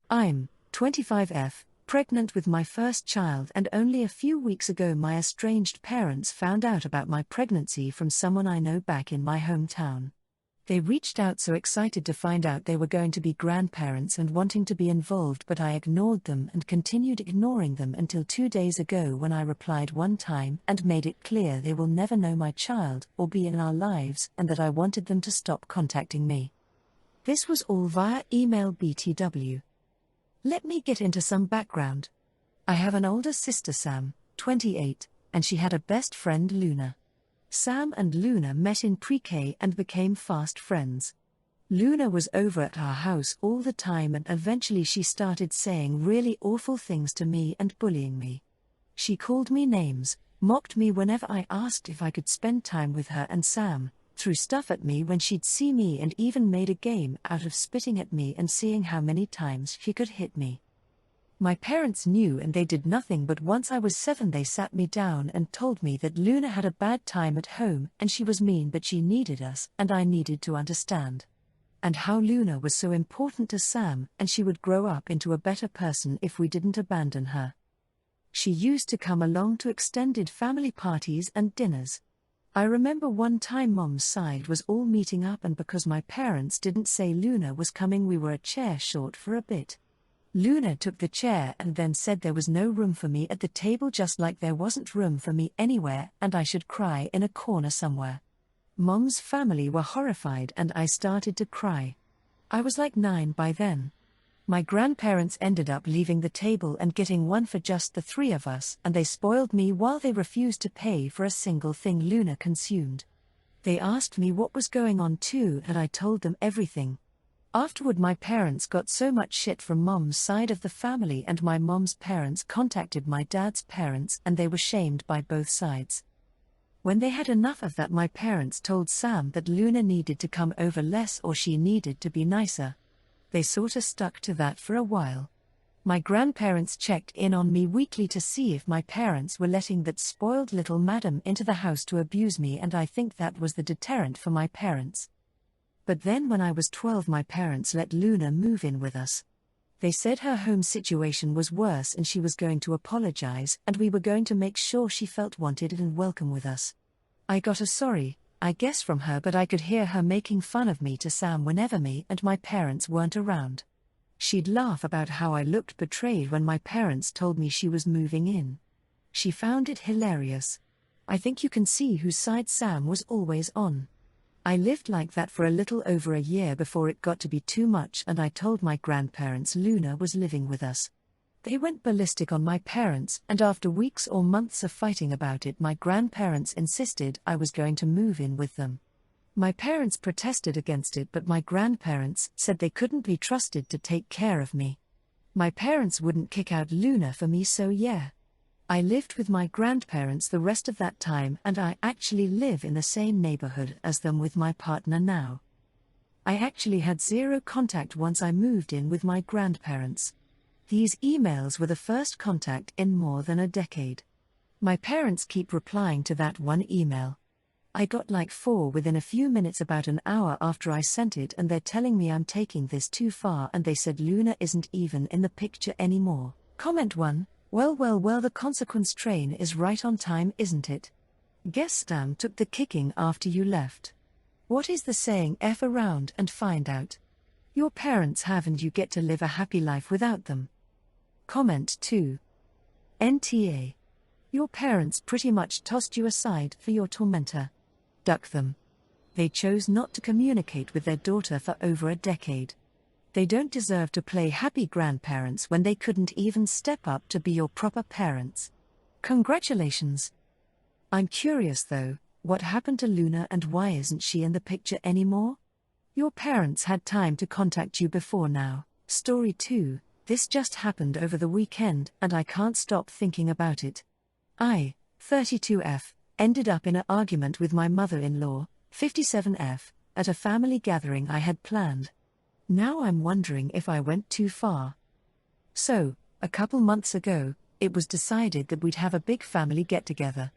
I'm 25F, pregnant with my first child, and only a few weeks ago my estranged parents found out about my pregnancy from someone I know back in my hometown. They reached out so excited to find out they were going to be grandparents and wanting to be involved, but I ignored them and continued ignoring them until 2 days ago when I replied one time and made it clear they will never know my child or be in our lives and that I wanted them to stop contacting me. This was all via email BTW. Let me get into some background. I have an older sister, Sam, 28, and she had a best friend, Luna. Sam and Luna met in pre-K and became fast friends. Luna was over at our house all the time, and eventually she started saying really awful things to me and bullying me. She called me names, mocked me whenever I asked if I could spend time with her and Sam, threw stuff at me when she'd see me, and even made a game out of spitting at me and seeing how many times she could hit me. My parents knew and they did nothing, but once I was 7 they sat me down and told me that Luna had a bad time at home and she was mean, but she needed us and I needed to understand. And how Luna was so important to Sam and she would grow up into a better person if we didn't abandon her. She used to come along to extended family parties and dinners. I remember one time Mom's side was all meeting up, and because my parents didn't say Luna was coming, we were a chair short for a bit. Luna took the chair and then said there was no room for me at the table, just like there wasn't room for me anywhere and I should cry in a corner somewhere. Mom's family were horrified and I started to cry. I was like 9 by then. My grandparents ended up leaving the table and getting one for just the 3 of us, and they spoiled me while they refused to pay for a single thing Luna consumed. They asked me what was going on too, and I told them everything. Afterward, my parents got so much shit from Mom's side of the family, and my mom's parents contacted my dad's parents and they were shamed by both sides. When they had enough of that, my parents told Sam that Luna needed to come over less or she needed to be nicer. They sorta stuck to that for a while. My grandparents checked in on me weekly to see if my parents were letting that spoiled little madam into the house to abuse me, and I think that was the deterrent for my parents. But then when I was 12 my parents let Luna move in with us. They said her home situation was worse and she was going to apologize, and we were going to make sure she felt wanted and welcome with us. I got a sorry, I guess, from her, but I could hear her making fun of me to Sam whenever me and my parents weren't around. She'd laugh about how I looked betrayed when my parents told me she was moving in. She found it hilarious. I think you can see whose side Sam was always on. I lived like that for a little over a year before it got to be too much and I told my grandparents Luna was living with us. They went ballistic on my parents, and after weeks or months of fighting about it my grandparents insisted I was going to move in with them. My parents protested against it, but my grandparents said they couldn't be trusted to take care of me. My parents wouldn't kick out Luna for me, so yeah. I lived with my grandparents the rest of that time, and I actually live in the same neighborhood as them with my partner now. I actually had zero contact once I moved in with my grandparents. These emails were the first contact in more than a decade. My parents keep replying to that one email. I got like 4 within a few minutes about an hour after I sent it, and they're telling me I'm taking this too far, and they said Luna isn't even in the picture anymore. Comment 1. Well, the consequence train is right on time, isn't it? Guess Sam took the kicking after you left. What is the saying? F around and find out. Your parents have and you get to live a happy life without them. Comment 2. NTA. Your parents pretty much tossed you aside for your tormentor. Duck them. They chose not to communicate with their daughter for over a decade. They don't deserve to play happy grandparents when they couldn't even step up to be your proper parents. Congratulations. I'm curious though, what happened to Luna and why isn't she in the picture anymore? Your parents had time to contact you before now. Story 2. This just happened over the weekend and I can't stop thinking about it. I, 32F, ended up in an argument with my mother-in-law, 57F, at a family gathering I had planned. Now I'm wondering if I went too far. So, a couple months ago, it was decided that we'd have a big family get-together.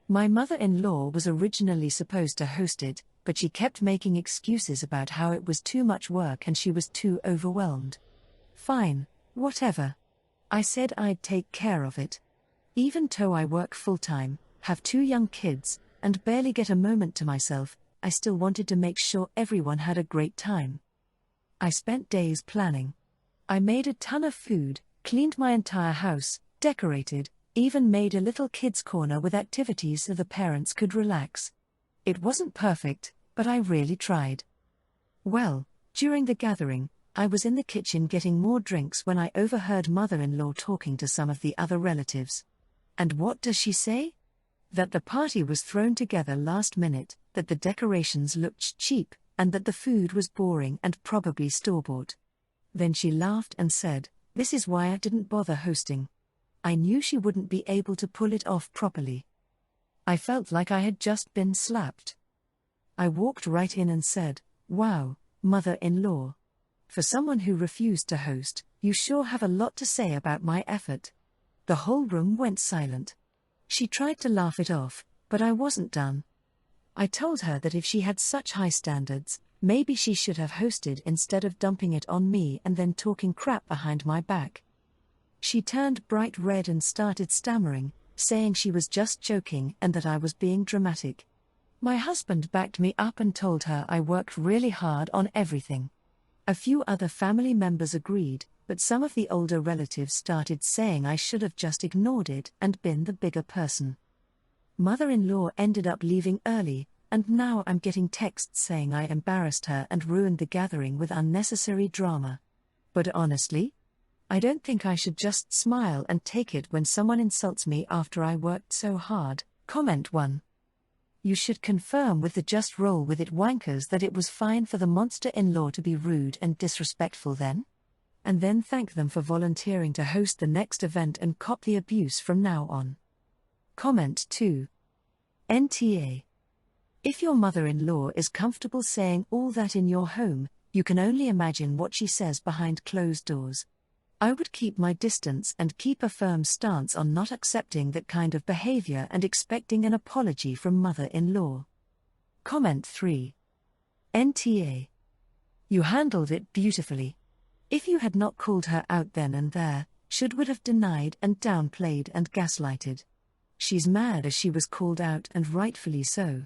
My mother-in-law was originally supposed to host it, but she kept making excuses about how it was too much work and she was too overwhelmed. Fine, Whatever. I said I'd take care of it. Even though I work full-time, have 2 young kids, and barely get a moment to myself, I still wanted to make sure everyone had a great time. I spent days planning. I made a ton of food, cleaned my entire house, decorated, even made a little kids' corner with activities so the parents could relax. It wasn't perfect, but I really tried. Well, during the gathering, I was in the kitchen getting more drinks when I overheard mother-in-law talking to some of the other relatives. And what does she say? That the party was thrown together last minute, that the decorations looked cheap, and that the food was boring and probably store-bought. Then she laughed and said, "This is why I didn't bother hosting. I knew she wouldn't be able to pull it off properly." I felt like I had just been slapped. I walked right in and said, "Wow, mother-in-law. For someone who refused to host, you sure have a lot to say about my effort." The whole room went silent. She tried to laugh it off, but I wasn't done. I told her that if she had such high standards, maybe she should have hosted instead of dumping it on me and then talking crap behind my back. She turned bright red and started stammering, saying she was just joking and that I was being dramatic. My husband backed me up and told her I worked really hard on everything. A few other family members agreed, but some of the older relatives started saying I should have just ignored it and been the bigger person. Mother-in-law ended up leaving early, and now I'm getting texts saying I embarrassed her and ruined the gathering with unnecessary drama. But honestly, I don't think I should just smile and take it when someone insults me after I worked so hard. Comment 1. You should confirm with the Just Roll With It wankers that it was fine for the monster-in-law to be rude and disrespectful then? And then thank them for volunteering to host the next event and cop the abuse from now on. Comment 2. NTA. If your mother-in-law is comfortable saying all that in your home, you can only imagine what she says behind closed doors. I would keep my distance and keep a firm stance on not accepting that kind of behavior and expecting an apology from mother-in-law. Comment 3. NTA. You handled it beautifully. If you had not called her out then and there, would have denied and downplayed and gaslighted. She's mad as she was called out, and rightfully so.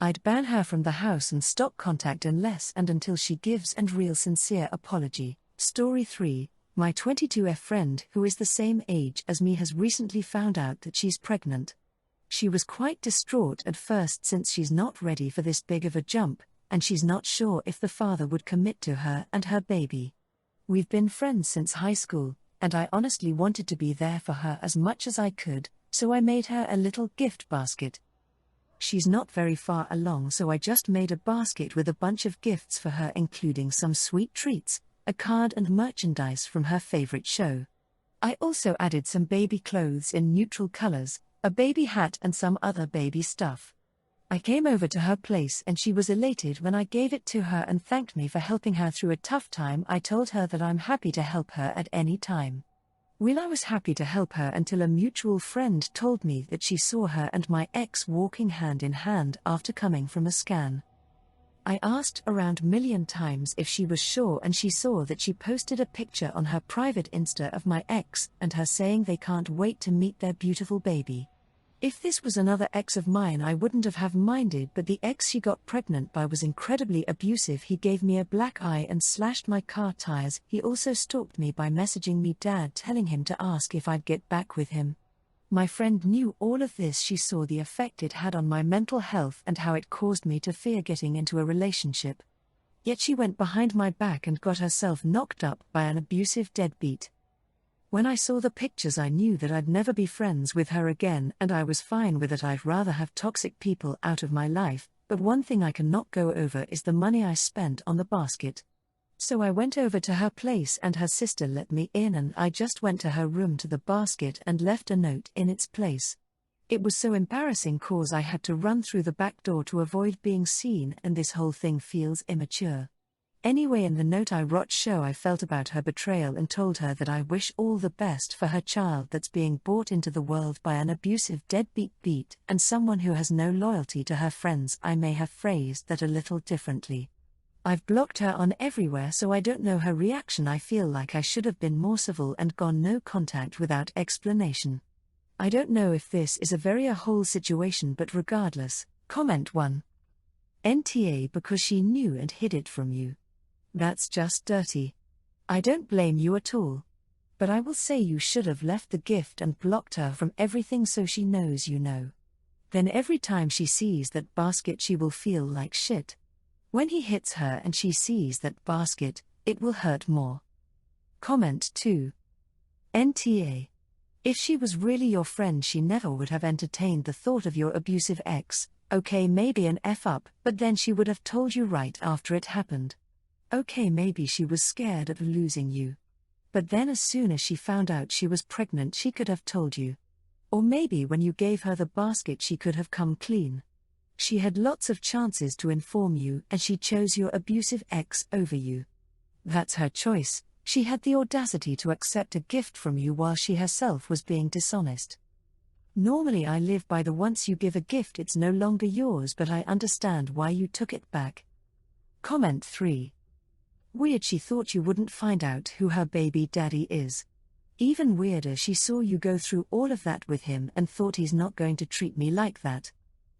I'd ban her from the house and stop contact unless and until she gives a real sincere apology. Story 3. My 22F friend who is the same age as me has recently found out that she's pregnant. She was quite distraught at first since she's not ready for this big of a jump, and she's not sure if the father would commit to her and her baby. We've been friends since high school, and I honestly wanted to be there for her as much as I could, so I made her a little gift basket. She's not very far along, so I just made a basket with a bunch of gifts for her, including some sweet treats, a card and merchandise from her favorite show. I also added some baby clothes in neutral colors, a baby hat and some other baby stuff. I came over to her place and she was elated when I gave it to her and thanked me for helping her through a tough time. I told her that I'm happy to help her at any time. Well, I was happy to help her until a mutual friend told me that she saw her and my ex walking hand in hand after coming from a scan. I asked around a million times if she was sure, and she saw that she posted a picture on her private Insta of my ex and her saying they can't wait to meet their beautiful baby. If this was another ex of mine I wouldn't have minded, but the ex she got pregnant by was incredibly abusive. He gave me a black eye and slashed my car tires. He also stalked me by messaging me dad telling him to ask if I'd get back with him. My friend knew all of this. She saw the effect it had on my mental health and how it caused me to fear getting into a relationship. Yet she went behind my back and got herself knocked up by an abusive deadbeat. When I saw the pictures I knew that I'd never be friends with her again, and I was fine with it. I'd rather have toxic people out of my life, but one thing I cannot go over is the money I spent on the basket. So I went over to her place and her sister let me in, and I just went to her room to the basket and left a note in its place. It was so embarrassing cause I had to run through the back door to avoid being seen, and this whole thing feels immature. Anyway, in the note I wrote how I felt about her betrayal and told her that I wish all the best for her child that's being brought into the world by an abusive deadbeat and someone who has no loyalty to her friends. I may have phrased that a little differently. I've blocked her on everywhere, so I don't know her reaction. I feel like I should have been more civil and gone no contact without explanation. I don't know if this is a very a whole situation, but regardless. Comment 1. NTA because she knew and hid it from you. That's just dirty. I don't blame you at all. But I will say you should have left the gift and blocked her from everything so she knows you know. Then every time she sees that basket she will feel like shit. When he hits her and she sees that basket, it will hurt more. Comment 2. NTA. If she was really your friend, she never would have entertained the thought of your abusive ex. Okay, maybe an F up, but then she would have told you right after it happened. Okay, maybe she was scared of losing you. But then as soon as she found out she was pregnant, she could have told you. Or maybe when you gave her the basket, she could have come clean. She had lots of chances to inform you, and she chose your abusive ex over you. That's her choice. She had the audacity to accept a gift from you while she herself was being dishonest. Normally I live by the once you give a gift it's no longer yours, but I understand why you took it back. Comment 3. Weird, she thought you wouldn't find out who her baby daddy is. Even weirder, she saw you go through all of that with him and thought he's not going to treat me like that.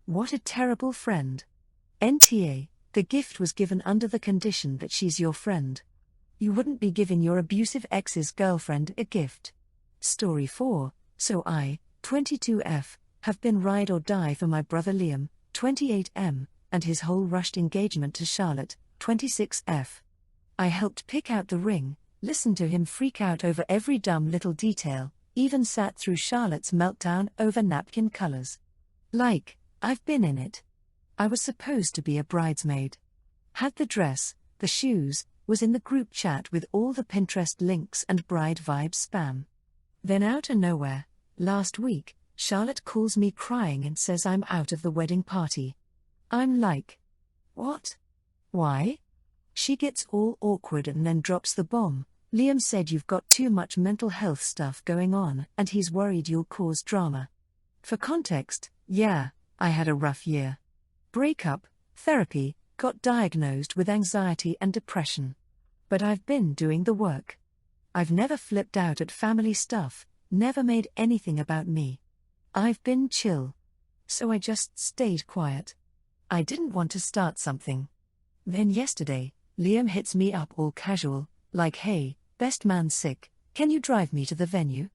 What a terrible friend. NTA, the gift was given under the condition that she's your friend. You wouldn't be giving your abusive ex's girlfriend a gift. Story 4, so I, 22F, have been ride or die for my brother Liam, 28M, and his whole rushed engagement to Charlotte, 26F. I helped pick out the ring, listened to him freak out over every dumb little detail, even sat through Charlotte's meltdown over napkin colors. Like, I've been in it. I was supposed to be a bridesmaid. Had the dress, the shoes, was in the group chat with all the Pinterest links and bride vibes spam. Then out of nowhere, last week, Charlotte calls me crying and says I'm out of the wedding party. I'm like, what? Why? She gets all awkward and then drops the bomb. Liam said you've got too much mental health stuff going on and he's worried you'll cause drama. For context, yeah, I had a rough year. Breakup, therapy, got diagnosed with anxiety and depression. But I've been doing the work. I've never flipped out at family stuff, never made anything about me. I've been chill. So I just stayed quiet. I didn't want to start something. Then yesterday, Liam hits me up all casual, like, hey, best man sick, can you drive me to the venue?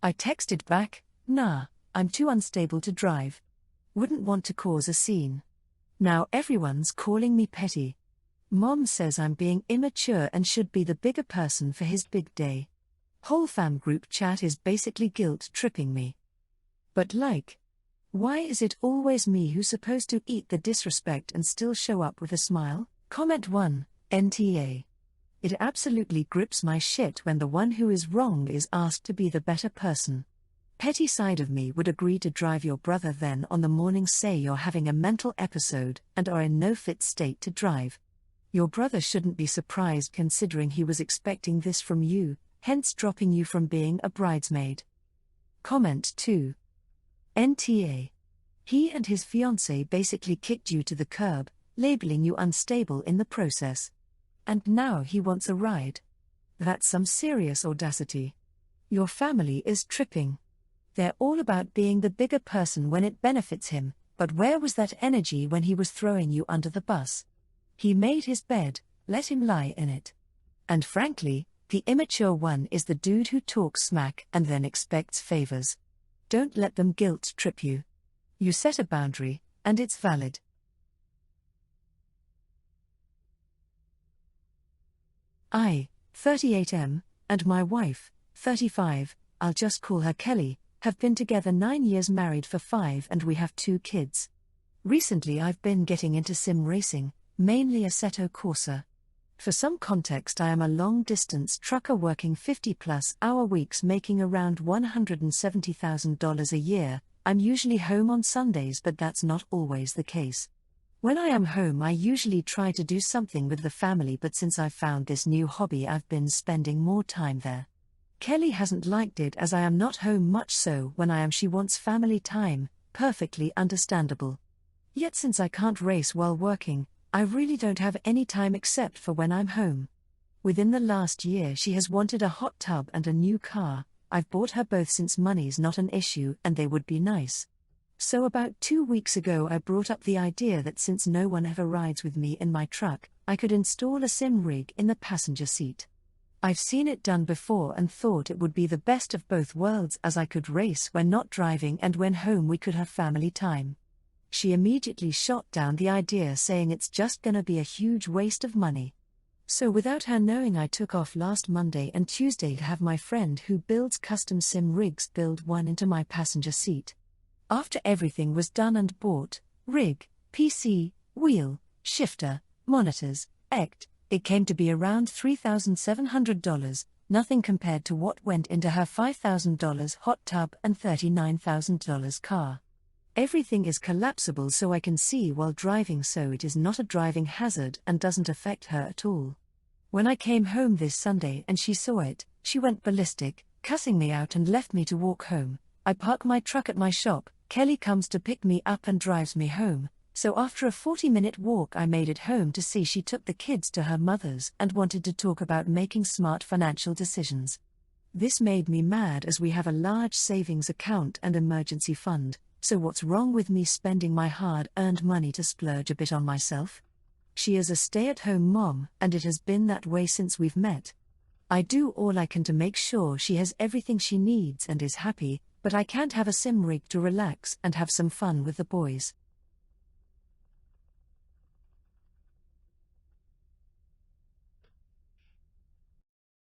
I texted back, nah, I'm too unstable to drive. Wouldn't want to cause a scene. Now everyone's calling me petty. Mom says I'm being immature and should be the bigger person for his big day. Whole fam group chat is basically guilt tripping me. But like, why is it always me who's supposed to eat the disrespect and still show up with a smile? Comment 1, NTA. It absolutely grips my shit when the one who is wrong is asked to be the better person. Petty side of me would agree to drive your brother, then on the morning say you're having a mental episode and are in no fit state to drive. Your brother shouldn't be surprised considering he was expecting this from you, hence dropping you from being a bridesmaid. Comment 2. NTA. He and his fiancée basically kicked you to the curb, labeling you unstable in the process. And now he wants a ride. That's some serious audacity. Your family is tripping. They're all about being the bigger person when it benefits him, but where was that energy when he was throwing you under the bus? He made his bed, let him lie in it. And frankly, the immature one is the dude who talks smack and then expects favors. Don't let them guilt trip you. You set a boundary, and it's valid. I, 38M, and my wife, 35, I'll just call her Kelly, have been together 9 years, married for 5, and we have 2 kids. Recently I've been getting into sim racing, mainly Assetto Corsa. For some context, I am a long-distance trucker working 50-plus hour weeks making around $170,000 a year. I'm usually home on Sundays, but that's not always the case. When I am home, I usually try to do something with the family, but since I've found this new hobby, I've been spending more time there. Kelly hasn't liked it as I am not home much, so when I am she wants family time, perfectly understandable. Yet since I can't race while working, I really don't have any time except for when I'm home. Within the last year she has wanted a hot tub and a new car. I've bought her both since money's not an issue and they would be nice. So about 2 weeks ago I brought up the idea that since no one ever rides with me in my truck, I could install a sim rig in the passenger seat. I've seen it done before and thought it would be the best of both worlds, as I could race when not driving and when home we could have family time. She immediately shot down the idea, saying it's just gonna be a huge waste of money. So without her knowing, I took off last Monday and Tuesday to have my friend who builds custom sim rigs build one into my passenger seat. After everything was done and bought, rig, PC, wheel, shifter, monitors, it came to be around $3,700, nothing compared to what went into her $5,000 hot tub and $39,000 car. Everything is collapsible so I can see while driving, so it is not a driving hazard and doesn't affect her at all. When I came home this Sunday and she saw it, she went ballistic, cussing me out and left me to walk home. I park my truck at my shop, Kelly comes to pick me up and drives me home. So after a 40-minute walk I made it home to see she took the kids to her mother's and wanted to talk about making smart financial decisions. This made me mad, as we have a large savings account and emergency fund, so what's wrong with me spending my hard-earned money to splurge a bit on myself? She is a stay-at-home mom, and it has been that way since we've met. I do all I can to make sure she has everything she needs and is happy, but I can't have a sim rig to relax and have some fun with the boys.